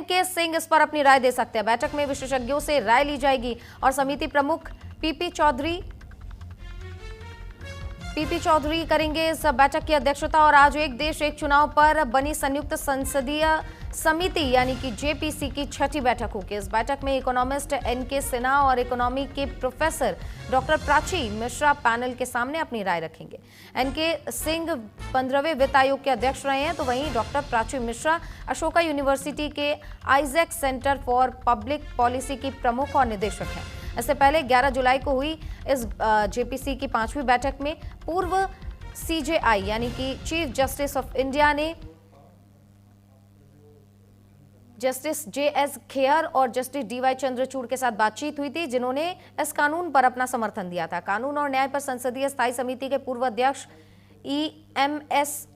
N K Singh इस पर अपनी राय दे सकते हैं। बैठक में विशेषज्ञों से राय ली जाएगी और समिति प्रमुख पीपी चौधरी करेंगे इस बैठक की अध्यक्षता। और आज एक देश एक चुनाव पर बनी संयुक्त संसदीय समिति यानी कि जेपीसी की छठी बैठक होगी। इस बैठक में इकोनॉमिस्ट एनके सिन्हा और इकोनॉमी के professor doctor Prachi Mishra panel के सामने अपनी राय रखेंगे। एनके सिंह 15वें वित्त आयोग के अध्यक्ष रहे हैं, तो वहीं डॉक्टर प्राची मिश्रा अशोका यूनिवर्सिटी के Isaac centre for public policy की प्रमुख और निदेशक हैं। इससे पहले 11 जुलाई को हुई इस जेपीसी की 5वीं बैठक में पूर्व सीजेआई यानी कि चीफ जस्टिस ऑफ इंडिया ने जस्टिस जेएस खेयर और जस्टिस डीवाई चंद्रचूड़ के साथ बातचीत हुई थी, जिन्होंने इस कानून पर अपना समर्थन दिया था। कानून और न्याय पर संसदीय स्थायी समिति के पूर्व अध्यक्ष ईएमएस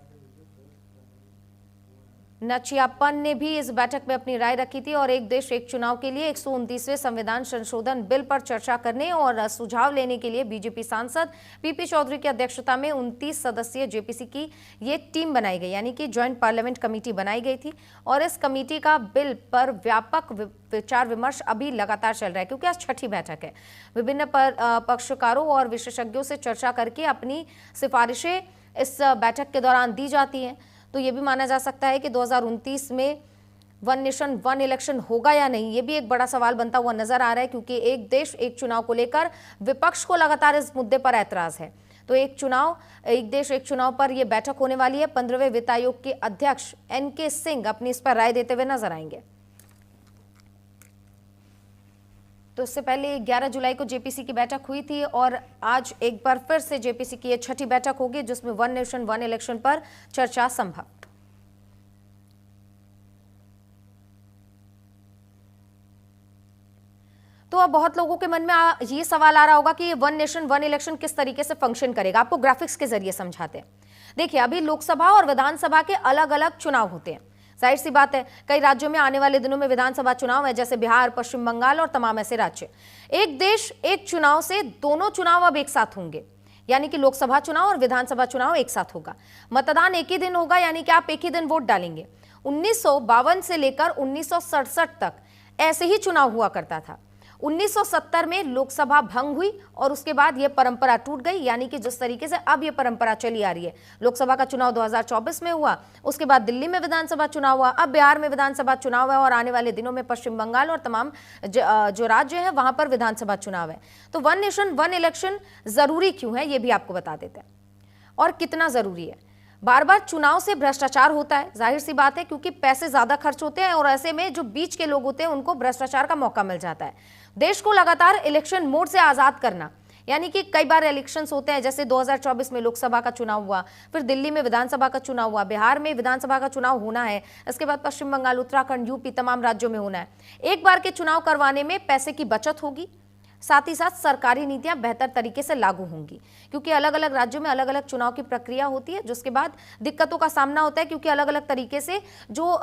नचियाप्पन ने भी इस बैठक में अपनी राय रखी थी और एक देश एक चुनाव के लिए 129वें संविधान संशोधन बिल पर चर्चा करने और सुझाव लेने के लिए बीजेपी सांसद पीपी चौधरी की अध्यक्षता में 29 सदस्यीय जेपीसी की ये टीम बनाई गई, यानी कि ज्वाइंट पार्लियामेंट कमेटी बनाई गई थी। और इस कमेटी का बिल पर व्यापक विचार विमर्श अभी लगातार चल रहा है, क्योंकि आज छठी बैठक है। विभिन्न पक्षकारों और विशेषज्ञों से चर्चा करके अपनी सिफारिशें इस बैठक के दौरान दी जाती हैं। तो ये भी माना जा सकता है कि 2029 में वन नेशन वन इलेक्शन होगा या नहीं, ये भी एक बड़ा सवाल बनता हुआ नजर आ रहा है, क्योंकि एक देश एक चुनाव को लेकर विपक्ष को लगातार इस मुद्दे पर ऐतराज है। तो एक देश एक चुनाव पर यह बैठक होने वाली है। 15वें वित्त आयोग के अध्यक्ष एनके सिंह अपनी इस पर राय देते हुए नजर आएंगे। तो इससे पहले 11 जुलाई को जेपीसी की बैठक हुई थी और आज एक बार फिर से जेपीसी की यह छठी बैठक होगी, जिसमें वन नेशन वन इलेक्शन पर चर्चा संभव। तो अब बहुत लोगों के मन में ये सवाल आ रहा होगा कि वन नेशन वन इलेक्शन किस तरीके से फंक्शन करेगा। आपको ग्राफिक्स के जरिए समझाते हैं। देखिए, अभी लोकसभा और विधानसभा के अलग अलग चुनाव होते हैं। जाहिर सी बात है, कई राज्यों में आने वाले दिनों में विधानसभा चुनाव है, जैसे बिहार, पश्चिम बंगाल और तमाम ऐसे राज्य। एक देश एक चुनाव से दोनों चुनाव अब एक साथ होंगे, यानी कि लोकसभा चुनाव और विधानसभा चुनाव एक साथ होगा। मतदान एक ही दिन होगा, यानी कि आप एक ही दिन वोट डालेंगे। 1952 से लेकर 1967 तक ऐसे ही चुनाव हुआ करता था। 1970 में लोकसभा भंग हुई और उसके बाद यह परंपरा टूट गई, यानी कि जिस तरीके से अब यह परंपरा चली आ रही है। लोकसभा का चुनाव 2024 में हुआ, उसके बाद दिल्ली में विधानसभा चुनाव हुआ, अब बिहार में विधानसभा चुनाव है और आने वाले दिनों में पश्चिम बंगाल और तमाम जो राज्य है वहां पर विधानसभा चुनाव है। तो वन नेशन वन इलेक्शन जरूरी क्यों है, यह भी आपको बता देते हैं और कितना जरूरी है। बार बार चुनाव से भ्रष्टाचार होता है, जाहिर सी बात है, क्योंकि पैसे ज्यादा खर्च होते हैं और ऐसे में जो बीच के लोग होते हैं उनको भ्रष्टाचार का मौका मिल जाता है। देश को लगातार इलेक्शन मोड से आजाद करना, यानी कि कई बार इलेक्शंस होते हैं, जैसे 2024 में लोकसभा का चुनाव हुआ, फिर दिल्ली में विधानसभा का चुनाव हुआ, बिहार में विधानसभा का चुनाव होना है, इसके बाद पश्चिम बंगाल, उत्तराखंड, यूपी, तमाम राज्यों में होना है। एक बार के चुनाव करवाने में पैसे की बचत होगी, साथ ही साथ सरकारी नीतियां बेहतर तरीके से लागू होंगी, क्योंकि अलग अलग राज्यों में अलग अलग चुनाव की प्रक्रिया होती है, जिसके बाद दिक्कतों का सामना होता है, क्योंकि अलग अलग तरीके से जो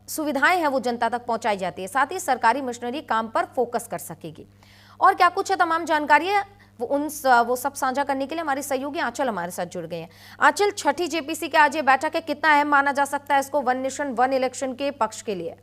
सुविधाएं हैं वो जनता तक पहुंचाई जाती है। साथ ही सरकारी मशीनरी काम पर फोकस कर सकेगी। और क्या कुछ है, तमाम जानकारी है वो सब साझा करने के लिए हमारी सहयोगी आंचल हमारे साथ जुड़ गए हैं। आंचल, छठी जेपीसी के आज ये बैठक है, कितना अहम माना जा सकता है इसको वन नेशन वन इलेक्शन के पक्ष के लिए?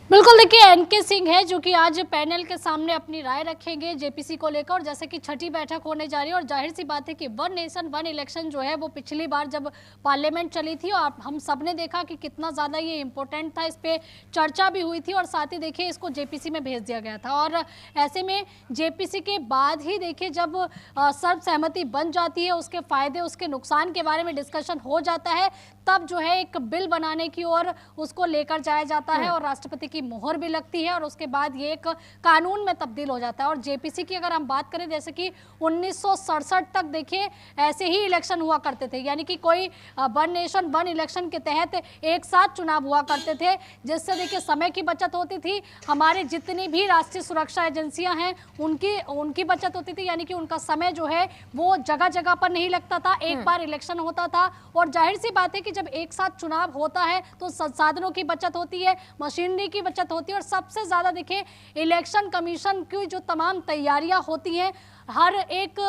बिल्कुल, देखिए, एनके सिंह है जो कि आज पैनल के सामने अपनी राय रखेंगे जेपीसी को लेकर, और जैसे कि छठी बैठक होने जा रही है और जाहिर सी बात है कि वन नेशन वन इलेक्शन जो है वो पिछली बार जब पार्लियामेंट चली थी और हम सब ने देखा कि कितना ज़्यादा ये इम्पोर्टेंट था, इस पर चर्चा भी हुई थी और साथ ही देखिए इसको जेपीसी में भेज दिया गया था। और ऐसे में जेपीसी के बाद ही देखिए जब सर्वसहमति बन जाती है, उसके फायदे उसके नुकसान के बारे में डिस्कशन हो जाता है, तब जो है एक बिल बनाने की ओर उसको लेकर जाया जाता है और राष्ट्रपति की मोहर भी लगती है और उसके बाद ये एक कानून में तब्दील हो जाता है। और जेपीसी की अगर हम बात करें, जैसे कि 1967 तक देखिए ऐसे ही इलेक्शन हुआ करते थे, यानी कि कोई वन नेशन वन इलेक्शन के तहत एक साथ चुनाव हुआ करते थे, जिससे देखिए समय की बचत होती थी, हमारे जितनी भी राष्ट्रीय सुरक्षा एजेंसियां हैं उनकी बचत होती थी, यानी कि उनका समय जो है वो जगह जगह पर नहीं लगता था, एक बार इलेक्शन होता था। और जाहिर सी बात है कि जब एक साथ चुनाव होता है तो संसाधनों की बचत होती है, मशीनरी की बचत होती है और सबसे ज्यादा देखिए इलेक्शन कमीशन की जो तमाम तैयारियां होती हैं, हर एक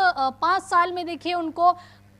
5 साल में देखिए उनको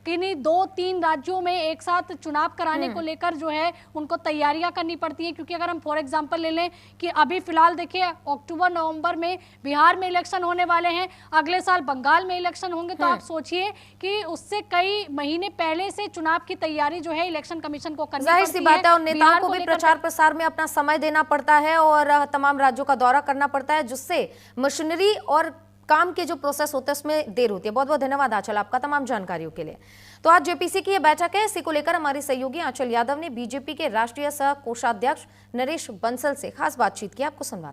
किन्हीं 2-3 राज्यों में एक साथ चुनाव कराने को लेकर जो है उनको तैयारियां करनी पड़ती है। क्योंकि अगर हम फॉर एग्जांपल ले लें कि अभी फिलहाल देखिए अक्टूबर नवंबर में बिहार में इलेक्शन होने वाले हैं, अगले साल बंगाल में इलेक्शन होंगे, तो आप सोचिए कि उससे कई महीने पहले से चुनाव की तैयारी जो है इलेक्शन कमीशन को करनी जाहिर पड़ती सी बात है, और नेताओं बिहार को भी लेकर प्रचार प्रसार में अपना समय देना पड़ता है और तमाम राज्यों का दौरा करना पड़ता है, जिससे मशीनरी और काम के जो प्रोसेस होते हैं उसमें देर होती है। बहुत बहुत धन्यवाद आंचल आपका तमाम जानकारियों के लिए। तो आज जेपीसी की यह बैठक है, इसी को लेकर हमारी सहयोगी आंचल यादव ने बीजेपी के राष्ट्रीय सह कोषाध्यक्ष नरेश बंसल से खास बातचीत की, आपको सुनवाते हैं।